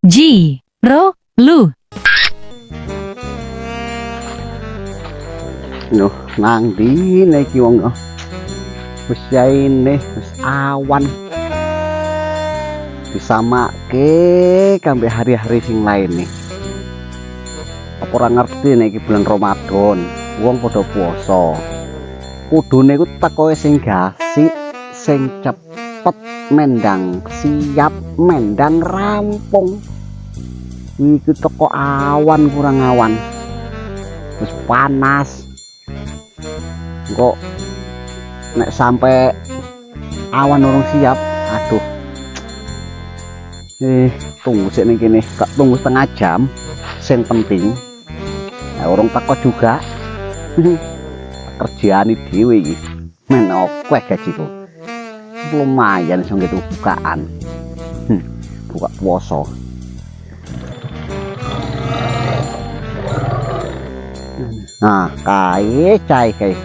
Ji, ro, lu. Loh, nang ndi iki wong wis yaene wis awan disamake kambe hari-hari sing lain nih. Apa ora ngerti nek iki bulan Ramadan, wong padha puasa. Kudune ku tekoe sing gasik, sing cepet, mendang siap, mendang rampung. Iki teko awan kurang awan. Wis panas. Kok nek sampai awan urung siap, aduh. Tunggu sik ning kene, gak tunggu setengah jam. Sing penting urung teko juga. Kerjaane dhewe iki. Men oke gajiku. Lumayan iso gitu bukaan. Buka puasa. Nah, kae cai.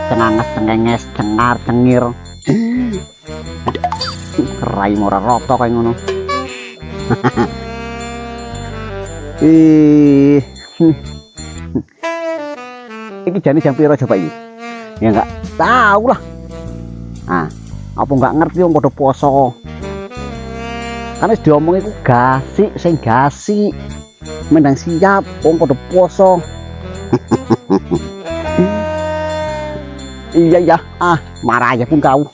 Cenanges cengenges cengar cengir. Rai ora rata kaya ngono. Iki jane jam piro coba iki? Ya enggak tahu lah. Apa enggak ngerti wong padha poso. Kan wis diomong iku gasik sing gasik. Mendang siap wong padha poso. Iya marah aja pun kau.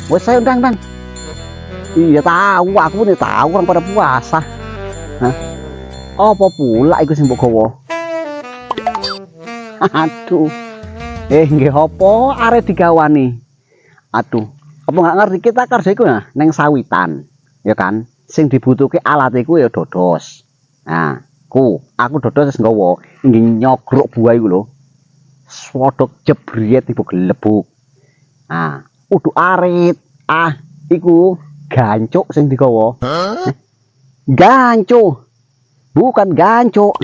Wes saya undang. Iya tahu, aku nih tahu orang pada puasa. Apa pula iku sing mbok gawa? Aduh. Nggih apa arek digawani? Aduh, apa nggak ngerti kita kerja iku nah neng sawitan. Ya kan? Sing dibutuhke alat iku ya dodos. Aku dodos wis nggawa, nggih nyogrok buah iku lho. Swodok jebriet ibu gelebuk. Udu arit. Iku gancuk sing digawa. Gancuk. Bukan gancuk.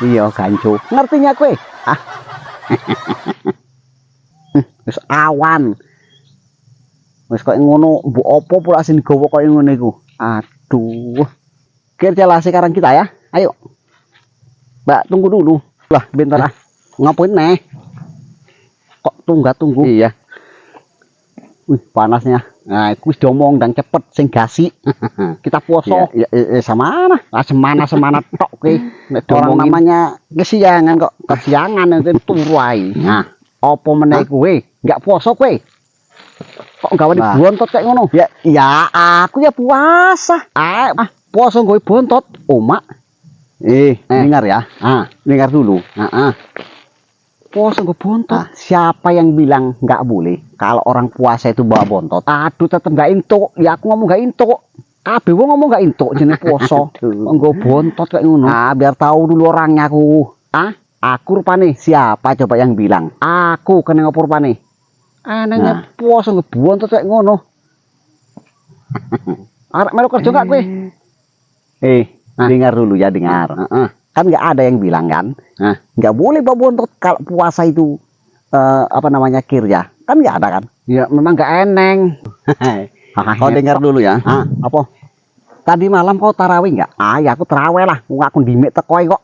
Iya gancuk. Ngertinya kowe? Wis awan. Wis kok ngono, mbok apa pula sing digawa kaya ngono iku. Aduh. Kerjalah sekarang kita ya. Ayo. Mbak, tunggu dulu. Lah, bentar ngapain nih? Kok tunggu? Iya. Wih, panasnya. Nah, wis diomong dan cepet sing gasik. Kita poso. Ya, sama semana tok kowe. Nek orang namanya kesiangan kok. Kesiangan itu turu ae. Nah, apa meneh kowe? Enggak poso kowe. Kok gawe bontot kayak ngono? Ya aku ya puasa. Poso nggawe bontot, Mak. Dengar ya. Dengar dulu. Puasa gue bontot. Siapa yang bilang nggak boleh kalau orang puasa itu bawa bontot? Aduh, tetep nggak intuk. Ya aku ngomong nggak intuk. Kabeh wong ngomong nggak intuk jenenge poso. Nggo bontot kayak ngono. Biar tahu dulu orangnya aku. Aku rupane siapa coba yang bilang? Aku kena ngopor rupane. Anehnya puasa nggo bontot kayak ngono. Arek melu kerja gak kowe? Dengar dulu ya, dengar. Kan nggak ada yang bilang kan, nggak boleh bawa bontot kalau puasa itu kirja. Kan nggak ada kan? Ya memang nggak eneng. Kau dengar dulu ya. Apa? Tadi malam kau tarawih nggak? Ya aku tarawih lah. Aku dimek tekoi kok.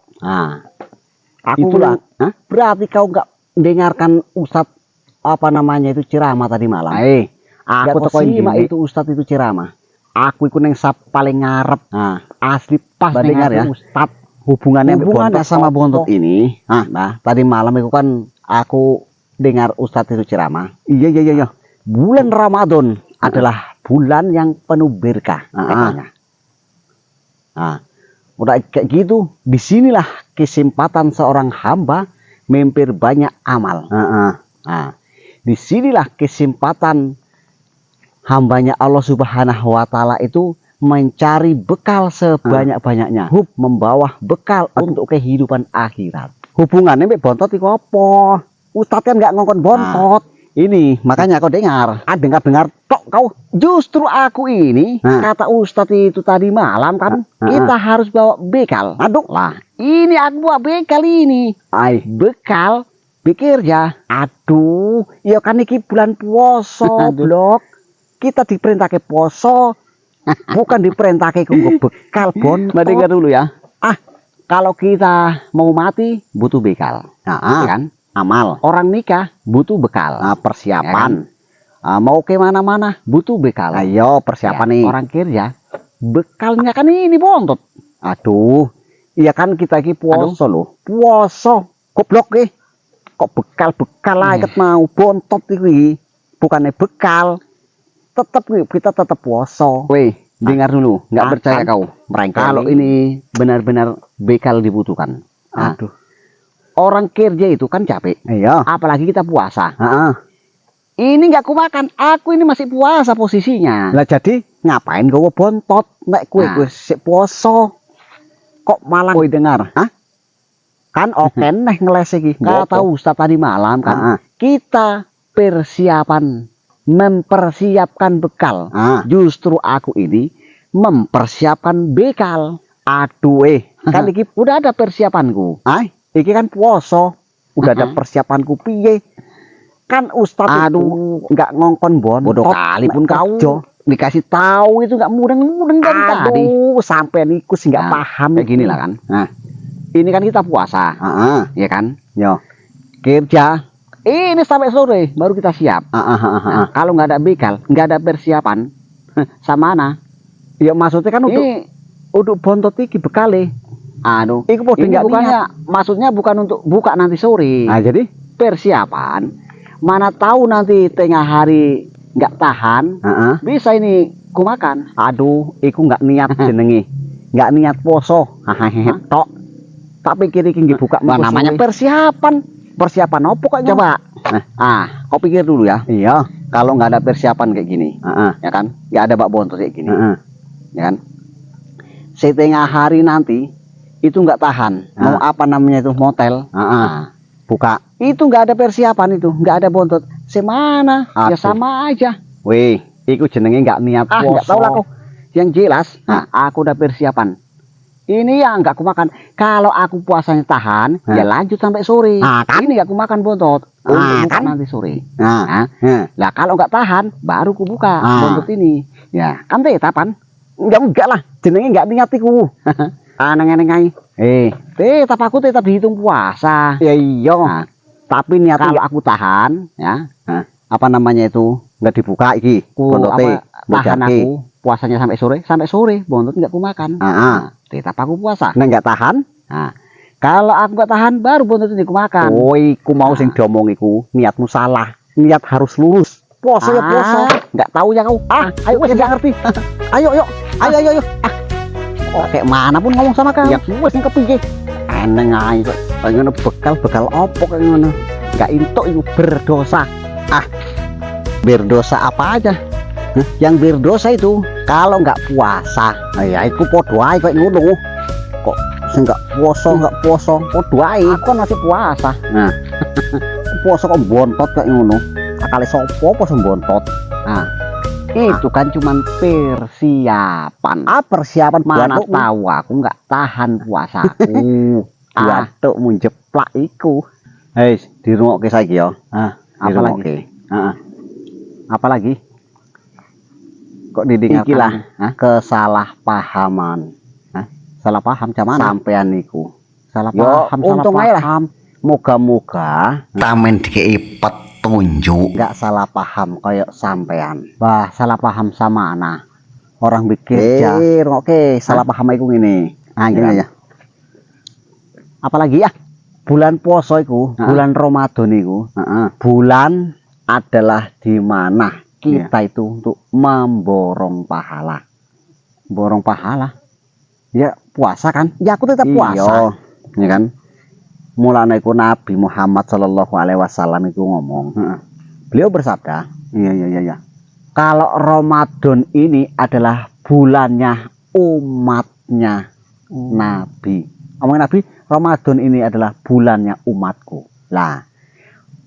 Aku itulah. Berarti kau nggak dengarkan ustad itu ceramah tadi malam. Aku tekoi itu ustad itu ceramah. Aku ikut yang paling ngarep. Asli pas dengar ya ustad. Hubungannya sama bontot ini. Nah, tadi malam itu kan aku dengar ustadz itu ceramah. Iya. Bulan Ramadan adalah bulan yang penuh berkah. Udah kayak gitu, disinilah kesempatan seorang hamba memperbanyak amal. Disinilah kesempatan hambanya Allah Subhanahu Wa Ta'ala itu mencari bekal sebanyak-banyaknya, membawa bekal untuk kehidupan akhirat. Hubungannya mbek bontot iku apa? Ustaz kan nggak ngongkon bontot. Ini makanya kau dengar, dengar tok kau. Justru aku ini kata Ustadz itu tadi malam kan, kita harus bawa bekal. Aduh lah, ini aku bawa bekal ini. Bekal pikir ya. Aduh, ya kan iki bulan puasa, blok. Kita diperintah ke poso, bukan diperintah ke bekal bon. Dengar dulu ya. Kalau kita mau mati butuh bekal, kan? Amal. Orang nikah butuh bekal, persiapan. Ya kan? Mau ke mana-mana butuh bekal. Ayo persiapan nih. Orang kerja bekalnya kan ini bontot. Aduh, iya kan kita iki puasa loh. Puasa, goblok kok bekal aja mau bontot iki. Bukannya bekal. Kita tetap puasa. Weh, dengar dulu, nggak percaya kau. Kalau ini benar-benar bekal dibutuhkan. Aduh. Orang kerja itu kan capek. Iya. Apalagi kita puasa. Ini nggak aku makan. Aku ini masih puasa posisinya. Lah jadi ngapain kau bontot? Nek kue puasa. Kok malah kau dengar? Kan oken neh ngeles iki. Kata Ustadz tadi malam kan. Kita mempersiapkan bekal. Justru aku ini mempersiapkan bekal. Aduh kan iki udah ada persiapanku. Iki kan puasa, udah ada persiapanku piye. Kan Ustadz nggak ngongkon bodoh kali pun kau dikasih tahu itu nggak mudeng kan tadi. Sampai niku sih nggak paham kayak gini lah kan. Ini kan kita puasa, ya kan? Yo kerja. Ini sampai sore baru kita siap. Kalau nggak ada bekal, nggak ada persiapan, sama mana? Ya maksudnya kan untuk bontot iki bekale. Iku ini bukannya maksudnya bukan untuk buka nanti sore. Jadi persiapan. Mana tahu nanti tengah hari nggak tahan, bisa ini ku makan. Aduh, iku nggak niat jenenge, nggak niat poso. Tok. Tak pikir iki buka namanya persiapan. Persiapan opo kok coba? Kau pikir dulu ya. Iya. Kalau nggak ada persiapan kayak gini, ya kan? Nggak ada bak bontot kayak gini, ya kan? Setengah hari nanti itu nggak tahan. Mau apa namanya itu motel? Buka. Itu nggak ada persiapan itu, nggak ada bontot. Semana? Ya sama aja. Weh, itu jenenge nggak niat poso. Nggak tahu lah kok. Yang jelas, aku udah persiapan. Ini yang nggak aku makan. Kalau aku puasanya tahan, ya lanjut sampai sore. Kan? Ini nggak aku makan bontot. Kan nanti sore. Lah kalau nggak tahan, baru ku buka bontot ini. Ya, kan tetapan? Enggak lah, jenenge nggak niat iku. Neng-neng tetap aku tetap dihitung puasa. Ya iya. Tapi niat kalau aku tahan, ya. Apa namanya itu? Nggak dibuka iki. Bontote tahan aku puasanya sampai sore, bontot nggak aku makan. Tetap aku puasa. Nah nggak tahan? Kalau aku nggak tahan, baru bontot ini aku makan. Iku mau sing diomong iku, niatmu salah. Niat harus lurus. Poso ya poso. Nggak tahu ya kau. Ayo wes nggak ngerti. Ayo. Kayak mana pun ngomong sama kau. Ya wes yang kepiye. Eneng aja. Kayak bekal opo kayak ngono. Nggak intok itu berdosa. Berdosa apa aja? Yang berdosa itu kalau nggak puasa. Ya itu podo ae kayak ngono. Kok nggak puasa podo ae. Aku kan masih puasa. Puasa kok bontot kayak ngono. Akale sopo poso bontot. Itu kan cuman persiapan. Persiapan mana tahu aku nggak tahan puasaku. Batuk munjeplak iku. Dirungokke saiki ya. Apalagi? Kok didengarkan kesalahpahaman. Salah paham cuman sampean niku. Salah paham. Moga-moga tamen dikei petunjuk. Nggak salah paham kayak sampean. Salah paham sama anak. Orang bekerja. Oke, salah paham iku ngene. Gini aja. Apalagi ya? Bulan poso iku, bulan Ramadan iku. Bulan adalah di mana kita itu untuk memborong pahala. Borong pahala. Ya puasa kan? Ya aku tetap puasa. Ya kan? Mulane iku Nabi Muhammad Shallallahu Alaihi Wasallam itu ngomong. Beliau bersabda, iya. Kalau Ramadan ini adalah bulannya umatnya Nabi. Ngomongin Nabi, Ramadan ini adalah bulannya umatku. Lah,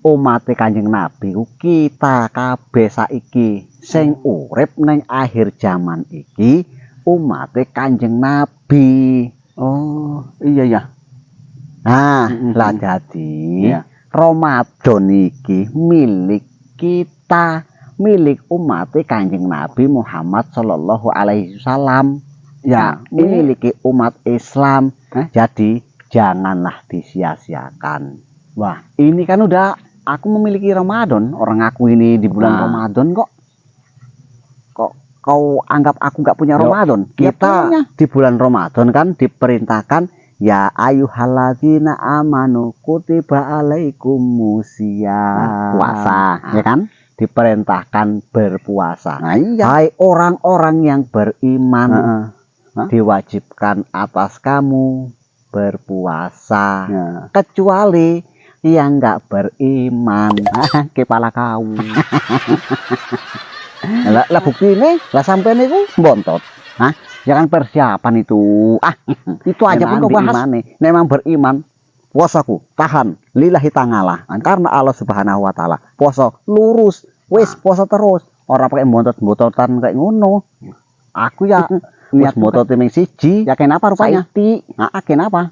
umate Kanjeng Nabi ku kita kabeh saiki sing urip ning akhir zaman iki umate Kanjeng Nabi. Oh, iya ya. Nah, lah jadi Ramadan iki milik kita, milik umat Kanjeng Nabi Muhammad Sallallahu Alaihi Wasallam. Ya, milik umat Islam. Jadi janganlah disia-siakan. Wah, ini kan udah aku memiliki Ramadan, orang aku ini di bulan Ramadan kok. Kok kau anggap aku nggak punya Ramadan? Kita di bulan Ramadan kan diperintahkan ya ayyuhalladzina amanu kutiba alaikumusiyam. Puasa, ya kan? Diperintahkan berpuasa. Nah, iya. Hai orang-orang yang beriman, diwajibkan atas kamu berpuasa. Kecuali yang nggak beriman. Kepala kau. Lah bukti ini, lah sampai niku bontot. Jangan persiapan itu. Itu aja pun kau bahas. Memang beriman, puasaku tahan lillahi ta'ala. Karena Allah Subhanahu wa taala. Puasa lurus, wis puasa terus. Ora pakai bontot-bontotan kayak ngono. Aku ya niat bontot ming siji, ya kenapa rupanya? Kenapa?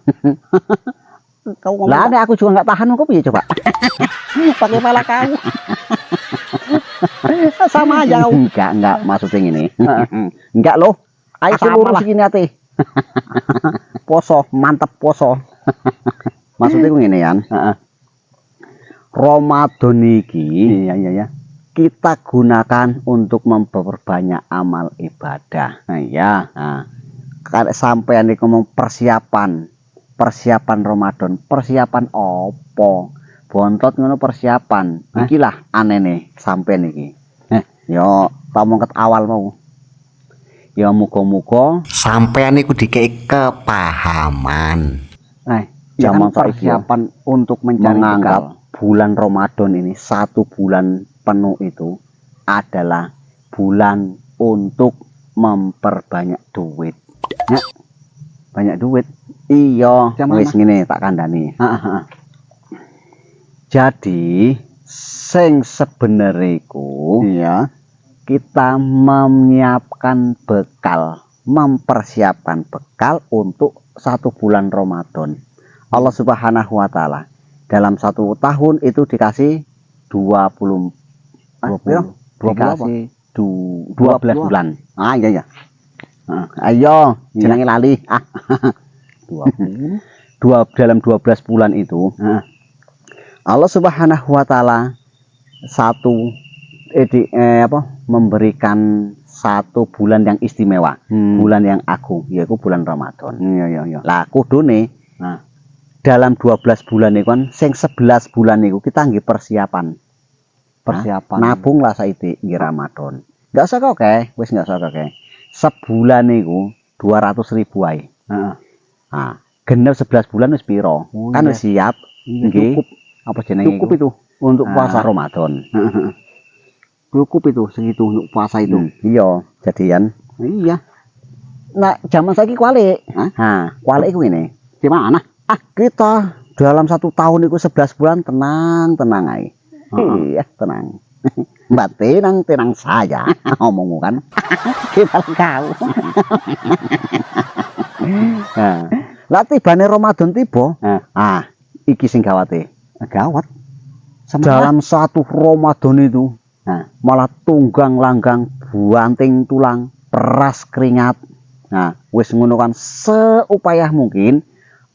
Lah aku juga nggak tahan kok piye coba. Pakai pala kau. Sama aja kau. Enggak maksudnya ini. Enggak loh. Ayo seluruh segini hati. Poso, mantep poso. Maksudnya gue ngene kan. Ramadan iki iya. Kita gunakan untuk memperbanyak amal ibadah. Kalau sampai nih ngomong persiapan Ramadan, persiapan opo? Bontot ngono persiapan. Iki lah aneh nih sampai niki. Yo, ngomong ket awal mau. Ya muga-muga sampean niku dikei kepahaman. Zaman persiapan untuk menganggap bulan Ramadan ini 1 bulan penuh itu adalah bulan untuk memperbanyak duit. Banyak duit. Iya, wis ngene tak kandhani. Jadi sing sebenere iku kita menyiapkan bekal, mempersiapkan bekal untuk 1 bulan Ramadan. Allah Subhanahu wa taala dalam 1 tahun itu dikasih 12 bulan. Iya. Ayo, jenenge lali. dalam 12 bulan itu Allah Subhanahu wa taala memberikan 1 bulan yang istimewa, bulan yang agung, yaitu bulan Ramadan. Iya. Lah kudune dalam 12 bulan itu kan sing 11 bulan itu kita nggih persiapan. Nabung lah saiki nggih Ramadan. Enggak usah kok wis enggak usah kok. Sebulan niku 200.000 ae. Genep 11 bulan wis piro? Kan wis siap nggih. Apa jenenge? Cukup itu untuk puasa Ramadan. Cukup itu segitu untuk puasa itu. Iya, jadian. Iya. Nah, zaman saiki kualik. Kualik iku ngene. Di mana? Kita dalam 1 tahun itu 11 bulan tenang ae. Iya, tenang. Mbak tenang saja. Ngomongmu kan. Kita kau. Lah tibane Ramadan tiba. Iki sing gawate. Gawat. Dalam 1 Ramadan itu malah tunggang langgang banting tulang peras keringat. Wis ngono kan seupaya mungkin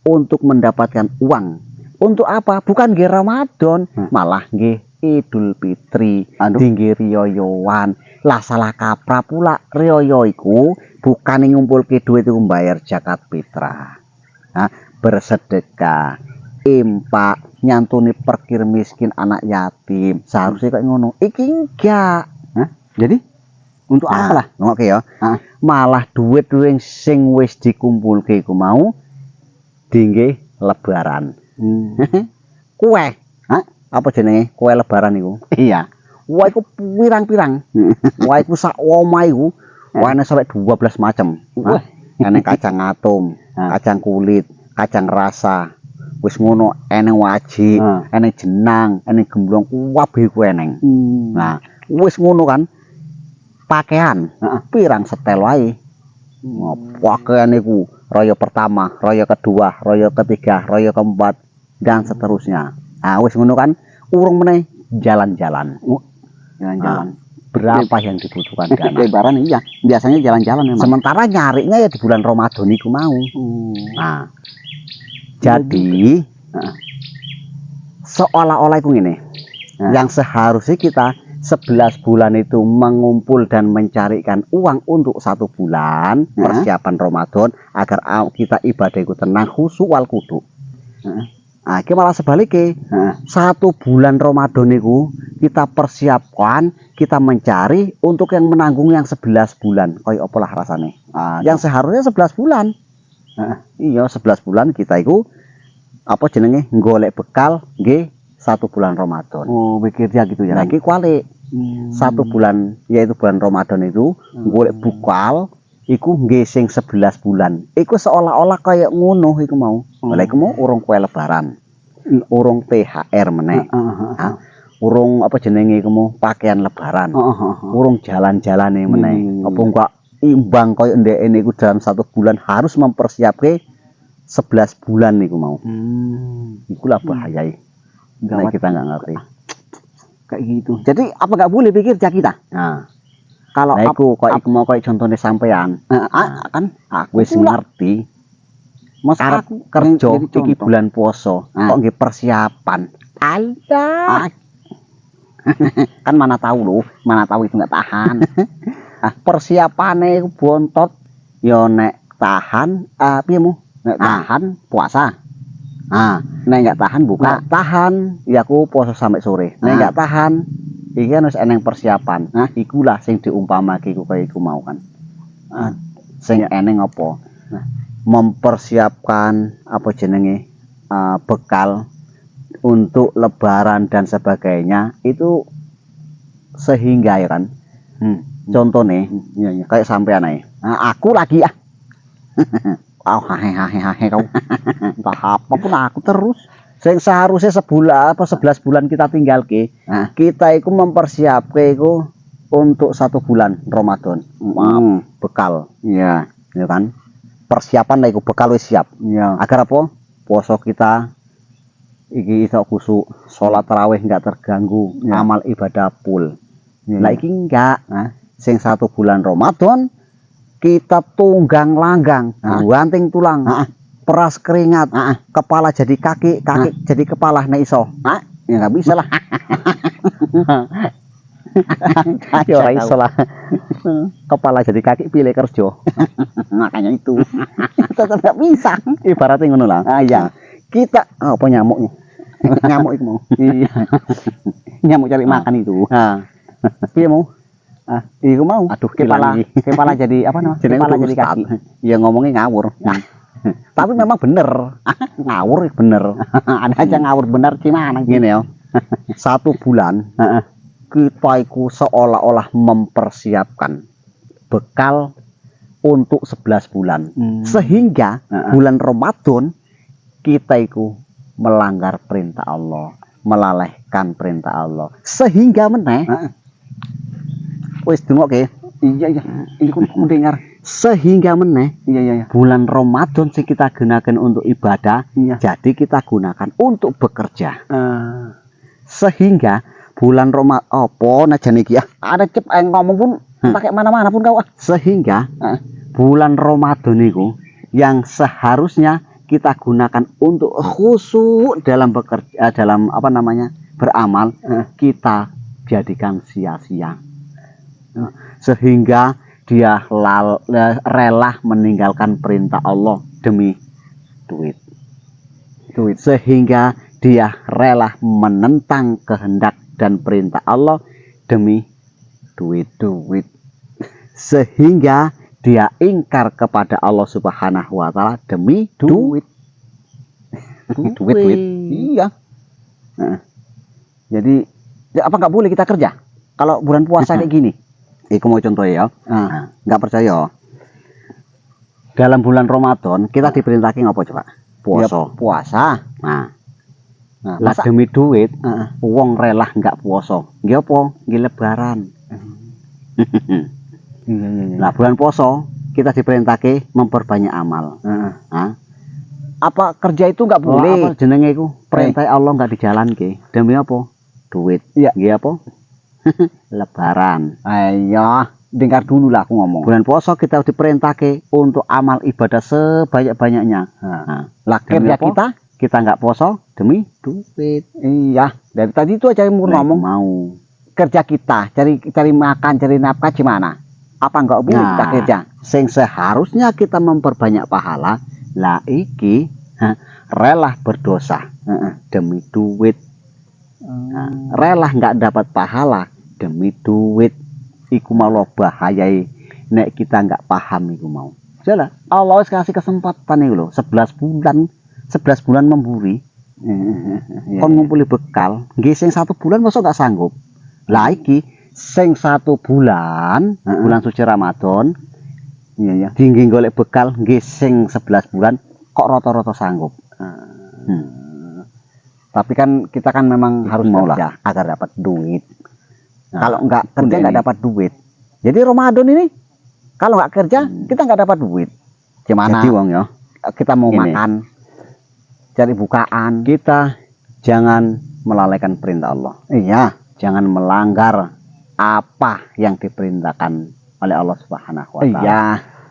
untuk mendapatkan uang. Untuk apa? Bukan nggih Ramadan, malah nggih Idul Fitri, nggih riyoyoan. Lah salah kaprah pula riyoyo iku bukan ngumpulke duit iku bayar zakat fitrah. Bersedekah, impak, nyantuni fakir miskin, anak yatim. Seharusnya kayak ngono. Iki enggak. Jadi untuk apa lah? Oke ya. Malah duit sing wis dikumpulke iku mau dingge lebaran. Kue. Apa jenenge? Kue lebaran iku. Iya. Wah iku pirang-pirang. Wah iku sak omah iku warna sampai 12 macam. Kacang atom, kacang kulit, kacang rasa, wis ngono eneng wajib, eneng jenang, eneng gemblong kabeh ku eneng. Nah, wis ngono kan pakaian pirang setel wae. Pakaian iku raya pertama, raya kedua, raya ketiga, raya keempat dan seterusnya. Nah, wis ngono kan urung meneh jalan-jalan. Jalan-jalan. Berapa yang dibutuhkan dana? Lebaran iya, biasanya jalan-jalan memang. Sementara nyarinya ya di bulan Ramadan itu mau. Nah, jadi seolah-olah itu ini yang seharusnya kita 11 bulan itu mengumpul dan mencarikan uang untuk 1 bulan persiapan Ramadan agar kita ibadah itu tenang khusyuk wal kudu. Nah, ini malah sebaliknya 1 bulan Ramadan itu kita persiapkan, kita mencari untuk yang menanggung yang 11 bulan. Kayak apa lah rasanya? Yang seharusnya 11 bulan. Iya 11 bulan kita itu apa jenenge golek bekal nggih 1 bulan Ramadan. Oh, pikirnya gitu ya. Nah, iki kuali 1 bulan yaitu bulan Ramadan itu golek bekal iku nggih sing 11 bulan. Iku seolah-olah kayak ngono iku mau. Lha iku mau urung kue lebaran. Urung THR meneh. Urung apa jenenge iku mau pakaian lebaran. Urung jalan-jalane meneh. Apa enggak imbang koyo ndekne iku dalam 1 bulan harus mempersiapke 11 bulan niku mau. Ikulah bahayai. Nah, kita nggak ngerti. Kayak gitu. Jadi apa nggak boleh pikir kita? Nah, Kalau aku kok iku mau koyo contohnya sampean. kan Aku wis ngerti. Mas Arep aku kerja jadi iki contoh. bulan puasa. Kok nggih persiapan. Ada. Kan mana tahu loh, mana tahu itu nggak tahan. Persiapane iku bontot ya nek tahan piye mu? Nek tahan puasa. Nek nggak tahan buka. Nek tahan ya aku puasa sampai sore. Nek nggak tahan iki kan wis eneng persiapan. Ikulah sing diumpamake iku kaya iku mau kan. Sing eneng apa? Mempersiapkan apa jenenge bekal untuk lebaran dan sebagainya itu sehingga ya kan. Contohnya kayak sampean ae. Aku lagi hahe kau. Entah apa pun aku terus. Sing seharusnya sebulan apa 11 bulan kita tinggal kita itu mempersiapkan itu untuk 1 bulan Ramadan. Bekal. Iya, ya kan? Persiapan lah itu bekal wis siap. Iya. Agar apa? Puasa kita iki iso khusuk, salat tarawih enggak terganggu, amal ibadah full. Lah iki enggak. Sing 1 bulan Ramadan kita tunggang langgang, banting tulang, peras keringat, kepala jadi kaki, kaki jadi kepala nek iso. Ya enggak bisa lah. Ya ora iso lah. Kepala jadi kaki pilih kerja. Makanya itu. Tetap enggak bisa. Ibaratnya ngono lah. Iya. Kita apa nyamuknya? Nyamuk itu mau. Iya. Nyamuk cari makan itu. Piye mau? Iku mau. Aduh, kepala jadi apa namanya? Kepala jadi kaki. Ya ngomongnya ngawur. Tapi memang bener. Ngawur bener. Ada aja ngawur bener gimana Gini ya. 1 bulan kita itu seolah-olah mempersiapkan bekal untuk 11 bulan. Sehingga bulan Ramadan kita itu melanggar perintah Allah, melalaikan perintah Allah. Sehingga meneh wis dengokke. Iya. Ini ku mendengar. Sehingga meneh Iya. bulan Ramadan sih kita gunakan untuk ibadah, jadi kita gunakan untuk bekerja. Sehingga bulan Ramadan apa najan iki ada cep ngomong pun pakai mana-mana pun kau. Sehingga bulan Ramadan itu yang seharusnya kita gunakan untuk khusyuk dalam bekerja, dalam apa namanya beramal, kita jadikan sia-sia. Sehingga dia rela meninggalkan perintah Allah demi duit. Sehingga dia rela menentang kehendak dan perintah Allah demi duit. Sehingga dia ingkar kepada Allah Subhanahu wa taala demi duit. Duit. Iya. Jadi ya apa nggak boleh kita kerja kalau bulan puasa kayak gini? Iku mau contoh ya. Nggak percaya. Dalam bulan Ramadan kita diperintahkan apa coba? puasa. puasa. Nah, Nah, lah masa demi duit, wong rela nggak puasa. Nggih apa? Nggih lebaran. iya. Lah bulan puasa kita diperintahke memperbanyak amal. Nah, Apa kerja itu nggak boleh. boleh? Apa jenenge iku? Perintah Allah nggak dijalanke. Demi apa? Duit. Iya. Nggih apa? Lebaran. Ayo, dengar dulu lah aku ngomong. Bulan puasa kita diperintahke untuk amal ibadah sebanyak-banyaknya. Nah, Lah demi kerja apa? Kita nggak puasa demi duit. iya. Dari tadi itu aja mau Nah, ngomong mau. kerja kita, cari makan, cari nafkah gimana? Apa nggak boleh kita kerja? Sing seharusnya kita memperbanyak pahala, lah iki rela berdosa demi duit. Nah, rela nggak dapat pahala demi duit. Iku mau lo bahayai nek kita nggak paham iku mau. Jelas Allah wis kasih kesempatan iku lho, 11 bulan memburi. Kon ngumpuli bekal, nggih sing 1 bulan masa nggak sanggup. Lah iki sing 1 bulan, bulan suci Ramadan, Iya. tinggi golek bekal nggih sing 11 bulan kok rata-rata sanggup. Tapi kan kita kan memang harus mau kerja agar dapat duit. Nah, Kalau nggak kerja ini. nggak dapat duit. Jadi Ramadan ini kalau nggak kerja kita nggak dapat duit. Gimana? Jadi wong ya, Kita mau Ini. makan, cari bukaan. kita jangan melalaikan perintah Allah. Iya. Jangan melanggar apa yang diperintahkan oleh Allah Subhanahu wa taala. Iya.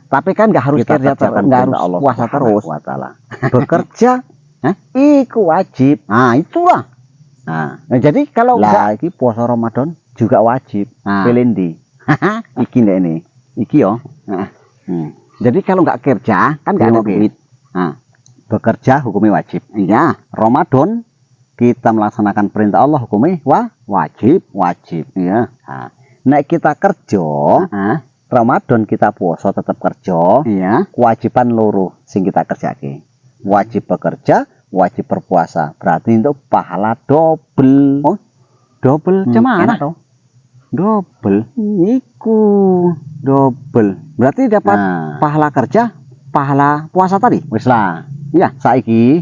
Tapi kan nggak harus Kita kerja terus, kerjakan nggak harus perintah Allah puasa Subhanahu terus. wa taala. Bekerja Iku wajib. nah itulah. Nah, jadi kalau nggak, Lah iki puasa Ramadan juga wajib. Nah. Pilih ndi? Iki ndek ini. Iki yo. Nah. Jadi kalau nggak kerja kan nggak ada Oke. duit. Bekerja hukumnya wajib. iya, Ramadan kita melaksanakan perintah Allah hukumnya wajib. iya. Nah, nek kita kerja, Ramadan kita puasa tetap kerja. Iya. Kewajiban loro sing kita kerjake. Wajib bekerja, wajib berpuasa. Berarti untuk pahala double. Oh, double Cuman enak toh? Double. Iku. Double. Berarti dapat Nah, pahala kerja, pahala puasa tadi. wis lah. Iya, saiki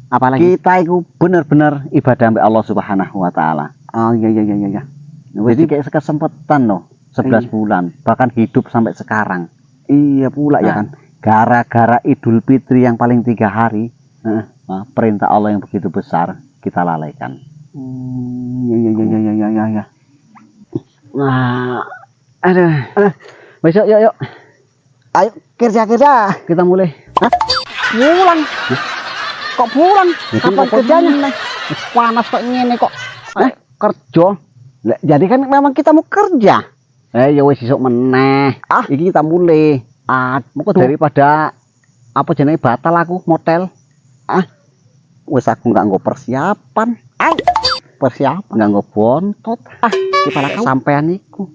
Apalagi? kita itu bener-bener ibadah mbek Allah Subhanahu wa taala. Oh iya. Jadi kayak kesempatan loh, 11 bulan, bahkan hidup sampai sekarang. Iya pula ya Nah, kan. gara-gara Idul Fitri yang paling 3 hari, perintah Allah yang begitu besar kita lalaikan. Iya. Nah, aduh, besok yuk, Ayo kerja. kita mulai. Pulang. Kok pulang? Itu Kapan kok kerjanya? Panas kok ngene kok. Kerja. Lah, jadi kan memang kita mau kerja. Ya wis esuk meneh. Iki kita mulai. Mau daripada apa jenenge batal aku motel. Wis aku nggak nggo persiapan. Persiapan. Nggak nggo bontot. Kepala kau. Sampean iku.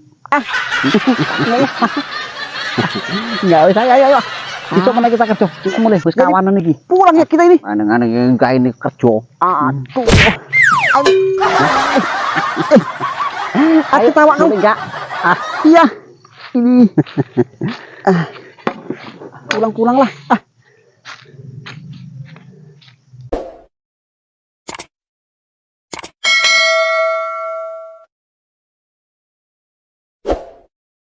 Enggak wis ayo. Besok meneh kita kerja. Kita mulai wis Jadi- kawanan iki. Pulang ya kita ini. Aneh-aneh enggak ini kerja. Aduh. Aku tawa kau. Enggak. Iya. Ini. Pulang lah.